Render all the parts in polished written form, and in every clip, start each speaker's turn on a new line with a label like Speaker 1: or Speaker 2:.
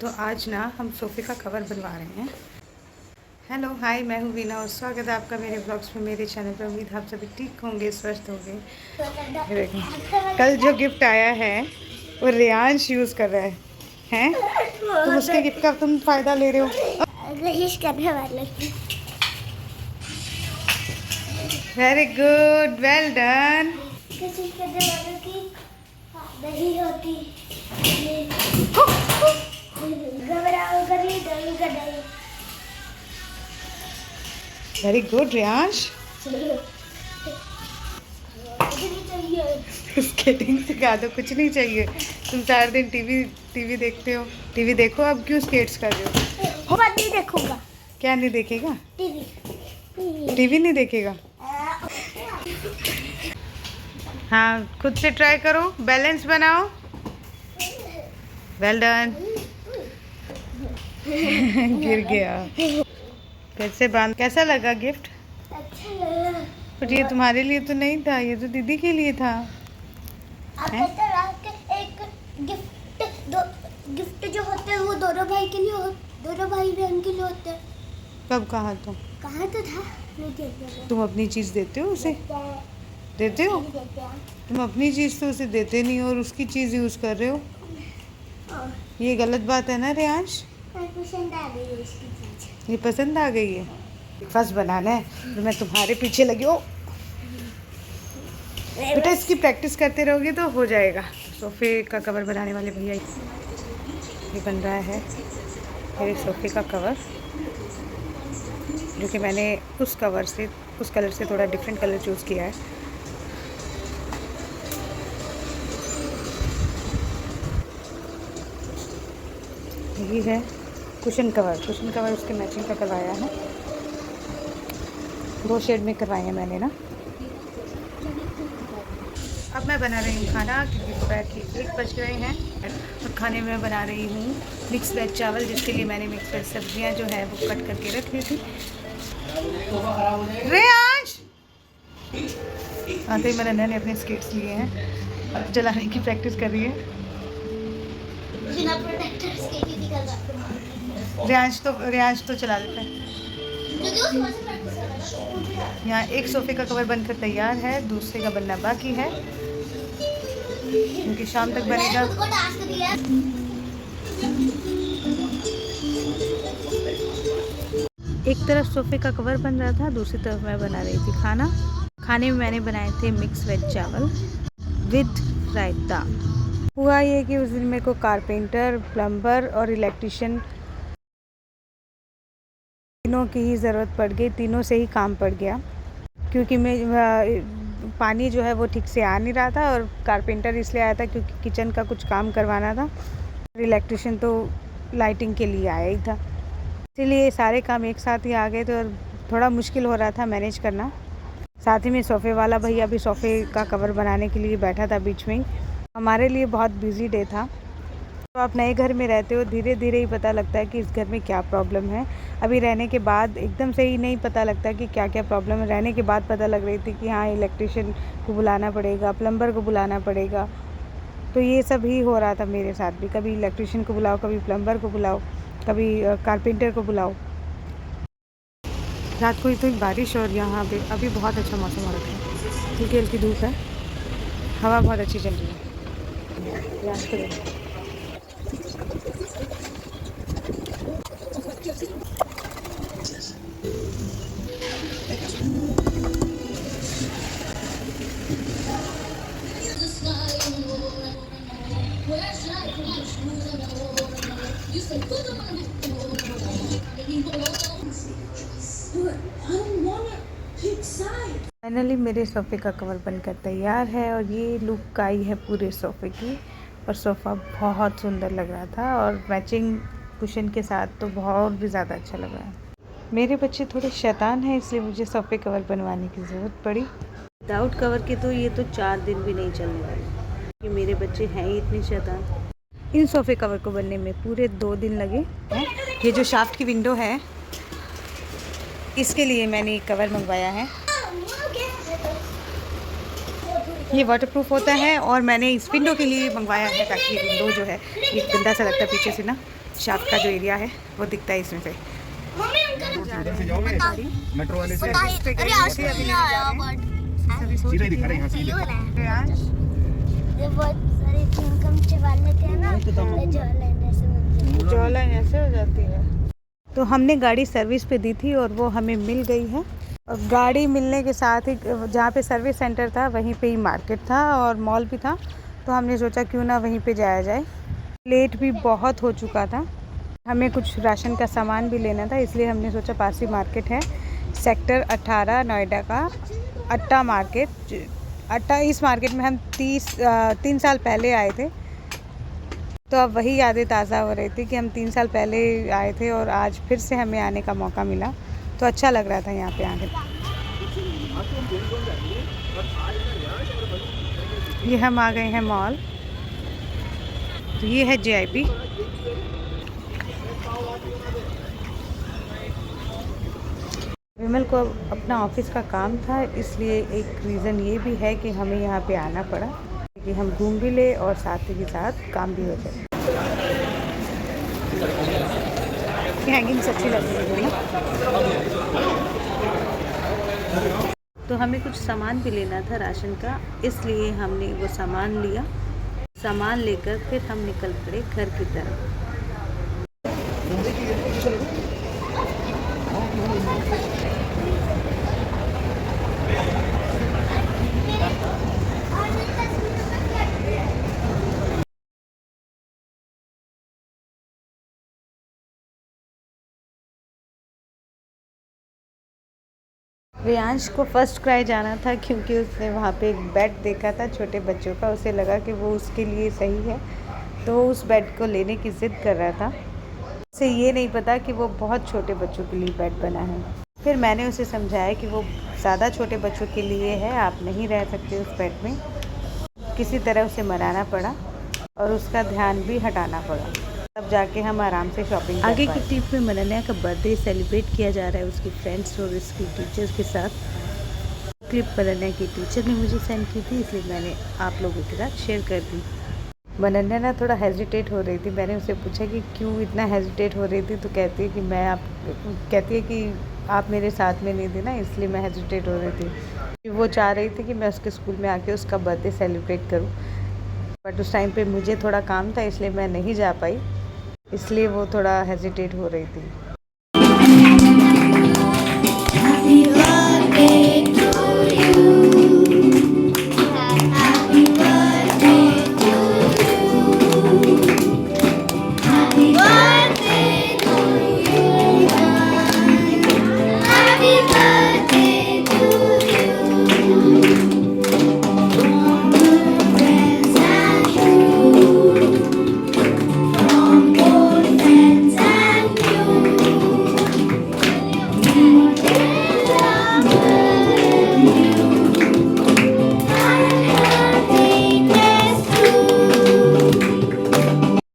Speaker 1: तो आज ना हम सोफ़े का कवर बनवा रहे हैं। हेलो हाय, मैं हूँ वीना और स्वागत है आपका मेरे ब्लॉग्स में, मेरे चैनल पर। उम्मीद आप सभी ठीक होंगे, स्वस्थ होंगे। ये देखो, कल जो गिफ्ट आया है वो रियांश यूज़ कर रहा है। हैं? तुम उसके गिफ्ट का तुम फ़ायदा ले रहे हो। Very good, well done.
Speaker 2: नहीं होती
Speaker 1: वेरी गुड रियांश। स्केटिंग सिखा दो, कुछ नहीं चाहिए। तुम सारा दिन टीवी देखते हो। टीवी देखो, अब क्यों स्केट्स कर रहे हो?
Speaker 2: नहीं देखूंगा।
Speaker 1: क्या नहीं देखेगा?
Speaker 2: टीवी
Speaker 1: टीवी नहीं देखेगा। हाँ, खुद से ट्राई करो, बैलेंस बनाओ। Well done. गिर गया। कैसे बांध, कैसा लगा गिफ्ट?
Speaker 2: अच्छा लगा।
Speaker 1: पर ये तुम्हारे लिए तो नहीं था, ये तो दीदी के लिए था।
Speaker 2: आप पता है कि एक गिफ्ट जो होते हैं वो दोनों भाई के लिए दोनों भाई बहन के लिए होते हैं।
Speaker 1: कब कहा तुम?
Speaker 2: कहा तो था। नहीं देते।
Speaker 1: तुम अपनी चीज़ देते हो उसे? देते हो? तुम अपनी चीज़ तो उसे देते नहीं और उसकी चीज़ यूज़ कर रहे हो। ये गलत बात है ना रियांश?
Speaker 2: पसंद आ गई उसकी चीज।
Speaker 1: ये पसंद आ गई है। ब्रेकफास्ट बनाना है तो मैं तुम्हारे पीछे लगी हो। बेटा इसकी प्रैक्टिस करते रहोगे तो हो जाएगा। सोफ़े का कवर बनाने वाले भैया, ये बन रहा है मेरे सोफ़े का कवर, जो कि मैंने उस कलर से थोड़ा डिफरेंट कलर चूज़ किया है। ये है कुशन कवर उसके मैचिंग का करवाया है। 2 शेड में करवाए हैं मैंने ना। अब मैं बना रही हूँ खाना, क्योंकि दोपहर के 1 बज गए हैं। और खाने में बना रही हूँ मिक्स वेज चावल, जिसके लिए मैंने मिक्स वेज सब्जियाँ जो है वो कट करके रख ली थी। रेयांश आते ही मेरे नन्हे ने अपने स्केट्स लिए हैं, चलाने की प्रैक्टिस कर रही है।
Speaker 2: बिना प्रोटेक्टर स्केट ही निकल जाता है।
Speaker 1: रियांश तो चला लेता है। यहाँ एक सोफ़े का कवर बनकर तैयार है, दूसरे का बनना बाकी है, क्योंकि शाम तक बनेगा। एक तरफ सोफ़े का कवर बन रहा था, दूसरी तरफ मैं बना रही थी खाना। खाने में मैंने बनाए थे मिक्स वेज चावल विद रायता। हुआ ये कि उस दिन मेरे को कारपेंटर, प्लम्बर और इलेक्ट्रिशियन तीनों की ही ज़रूरत पड़ गई। तीनों से ही काम पड़ गया, क्योंकि मैं पानी जो है वो ठीक से आ नहीं रहा था, और कारपेंटर इसलिए आया था क्योंकि किचन का कुछ काम करवाना था। इलेक्ट्रिशियन तो लाइटिंग के लिए आया ही था, इसीलिए सारे काम एक साथ ही आ गए। तो थोड़ा मुश्किल हो रहा था मैनेज करना। साथ ही में सोफ़े वाला भैया भी सोफ़े का कवर बनाने के लिए बैठा था बीच में ही। हमारे लिए बहुत बिजी डे था। तो आप नए घर में रहते हो, धीरे धीरे ही पता लगता है कि इस घर में क्या प्रॉब्लम है। अभी रहने के बाद एकदम से ही नहीं पता लगता कि क्या क्या प्रॉब्लम है। रहने के बाद पता लग रही थी कि हाँ, इलेक्ट्रिशियन को बुलाना पड़ेगा, प्लम्बर को बुलाना पड़ेगा। तो ये सब ही हो रहा था मेरे साथ भी। कभी इलेक्ट्रिशियन को बुलाओ, कभी प्लम्बर को बुलाओ, कभी कारपेंटर को बुलाओ। रात को इतनी बारिश, और यहाँ पे अभी बहुत अच्छा मौसम हो रखा है। हल्की हल्की धूप है, हवा बहुत अच्छी चल रही है। याद करो। फाइनली मेरे सोफ़े का कवर बनकर तैयार है, और ये लुक आई है पूरे सोफ़े की। और सोफ़ा बहुत सुंदर लग रहा था, और मैचिंग कुशन के साथ तो बहुत भी ज़्यादा अच्छा लग रहा है। मेरे बच्चे थोड़े शैतान हैं, इसलिए मुझे सोफ़े कवर बनवाने की ज़रूरत पड़ी। विदाउट कवर के तो ये तो 4 दिन भी नहीं चलने वाले, कि मेरे बच्चे हैं ही इतने शैतान। इन सोफ़े कवर को बनने में पूरे 2 दिन लगे हैं। ये जो शाफ्ट की विंडो है, इसके लिए मैंने एक कवर मंगवाया है। ये वाटरप्रूफ होता है, और मैंने इस विंडो के लिए मंगवाया है ताकि ये विंडो जो है, ये गंदा सा लगता है पीछे से ना, शाफ्ट का जो एरिया है वो दिखता है इसमें से।
Speaker 2: मम्मी अंकल
Speaker 3: उधर से जाओगे मेट्रो वाले से
Speaker 2: पता है अरे आज
Speaker 1: अभी
Speaker 2: नहीं
Speaker 1: नहीं
Speaker 2: आया
Speaker 1: जा
Speaker 2: बट
Speaker 3: सीधा ही दिखा रहे हैं, यहाँ सीधे
Speaker 2: ये बहुत सारे इनकम चवाले थे ना जो लेने से
Speaker 1: जॉलाइन ऐसे हो जाती है। तो हमने गाड़ी सर्विस पे दी थी और वो हमें मिल गई है। और गाड़ी मिलने के साथ ही जहाँ पे सर्विस सेंटर था वहीं पे ही मार्केट था और मॉल भी था, तो हमने सोचा क्यों ना वहीं पे जाया जाए। लेट भी बहुत हो चुका था, हमें कुछ राशन का सामान भी लेना था, इसलिए हमने सोचा पास ही मार्केट है सेक्टर 18 नोएडा का अट्टा मार्केट। अट्टा, इस मार्केट में हम 3 साल पहले आए थे, तो अब वही यादें ताज़ा हो रही थी कि हम 3 साल पहले आए थे और आज फिर से हमें आने का मौका मिला, तो अच्छा लग रहा था यहाँ पे आके। ये हम आ गए हैं मॉल, तो ये है JIP। विमल को अपना ऑफिस का काम था, इसलिए एक रीज़न ये भी है कि हमें यहाँ पे आना पड़ा कि हम घूम भी ले और साथ ही साथ काम भी हो जाए। हैंगिंग्स अच्छी लग रही है ना। तो हमें कुछ सामान भी लेना था राशन का, इसलिए हमने वो सामान लिया। सामान लेकर फिर हम निकल पड़े घर की तरफ। रियांश को फर्स्ट क्राई जाना था क्योंकि उसने वहाँ पे एक बेड देखा था छोटे बच्चों का, उसे लगा कि वो उसके लिए सही है, तो वो उस बेड को लेने की ज़िद कर रहा था। उसे ये नहीं पता कि वो बहुत छोटे बच्चों के लिए बेड बना है। फिर मैंने उसे समझाया कि वो ज़्यादा छोटे बच्चों के लिए है, आप नहीं रह सकते उस बेड में। किसी तरह उसे मनाना पड़ा और उसका ध्यान भी हटाना पड़ा, तब जाके हम आराम से शॉपिंग कर पाए। आगे की क्लिप में मनन्या का बर्थडे सेलिब्रेट किया जा रहा है उसकी फ्रेंड्स और उसकी टीचर्स के साथ। क्लिप मनन्या की टीचर ने मुझे सेंड की थी, इसलिए मैंने आप लोगों के साथ शेयर कर दी। मनन्या ना थोड़ा हेजिटेट हो रही थी, मैंने उसे पूछा कि क्यों इतना हेजिटेट हो रही थी, तो कहती है कि आप मेरे साथ में नहीं थे ना, इसलिए मैं हेजिटेट हो रही थी। वो चाह रही थी कि मैं उसके स्कूल में आके उसका बर्थडे सेलिब्रेट करूँ, बट उस टाइम पे मुझे थोड़ा काम था, इसलिए मैं नहीं जा पाई, इसलिए वो थोड़ा हेजिटेट हो रही थी।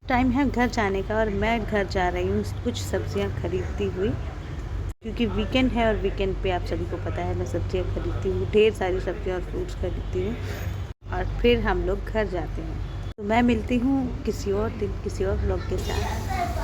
Speaker 1: टाइम है घर जाने का और मैं घर जा रही हूँ कुछ सब्जियाँ खरीदती हुई, क्योंकि वीकेंड है और वीकेंड पे आप सभी को पता है मैं सब्जियाँ खरीदती हूँ, ढेर सारी सब्जियाँ और फ्रूट्स खरीदती हूँ और फिर हम लोग घर जाते हैं। तो मैं मिलती हूँ किसी और दिन किसी और व्लॉग के साथ।